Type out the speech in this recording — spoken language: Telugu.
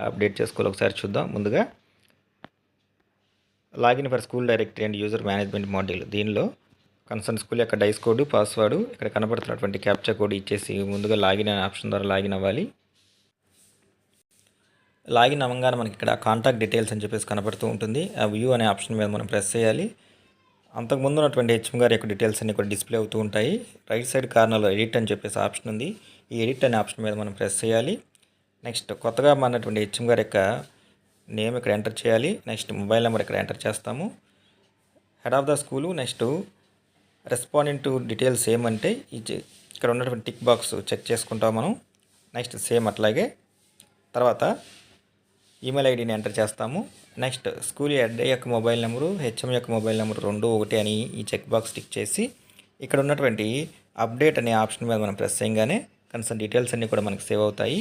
అప్డేట్ చేసుకోవాలి ఒకసారి చూద్దాం. ముందుగా login for school directory and user management module. దీనిలో కన్సర్న్ స్కూల్ యొక్క డైస్ కోడ్, పాస్వర్డ్, ఇక్కడ కనబడుతున్నటువంటి క్యాప్చా కోడ్ ఇచ్చేసి ముందుగా లాగిన్ అనే ఆప్షన్ ద్వారా లాగిన్ అవ్వాలి. లాగిన్ అవ్వగానే మనకి ఇక్కడ కాంటాక్ట్ డీటెయిల్స్ అని చెప్పేసి కనబడుతూ ఉంటుంది. ఆ వ్యూ అనే ఆప్షన్ మీద మనం ప్రెస్ చేయాలి. అంతకుముందు ఉన్నటువంటి హెచ్ఎం గారి యొక్క డీటెయిల్స్ అన్ని కూడా డిస్ప్లే అవుతూ ఉంటాయి. రైట్ సైడ్ కార్నర్లో ఎడిట్ అని చెప్పేసి ఆప్షన్ ఉంది. ఈ ఎడిట్ అనే ఆప్షన్ మీద మనం ప్రెస్ చేయాలి. నెక్స్ట్ కొత్తగా మారినటువంటి హెచ్ఎం గారి యొక్క నేమ్ ఇక్కడ ఎంటర్ చేయాలి. నెక్స్ట్ మొబైల్ నెంబర్ ఇక్కడ ఎంటర్ చేస్తాము. Head of the school, next responding to details ఏమంటే ఇక్కడ ఉన్నటువంటి టిక్ బాక్స్ చెక్ చేసుకుంటాం మనం. నెక్స్ట్ సేమ్ అట్లాగే తర్వాత ఈమెయిల్ ఐడిని ఎంటర్ చేస్తాము. నెక్స్ట్ స్కూల్ హెడ్ యొక్క మొబైల్ నెంబరు, హెచ్ఎం యొక్క మొబైల్ నెంబరు 2 ఒకటి అని ఈ చెక్ బాక్స్ టిక్ చేసి ఇక్కడ ఉన్నటువంటి అప్డేట్ అనే ఆప్షన్ మీద మనం ప్రెస్ చేయగానే కన్సర్న్ డీటెయిల్స్ అన్నీ కూడా మనకు సేవ్ అవుతాయి.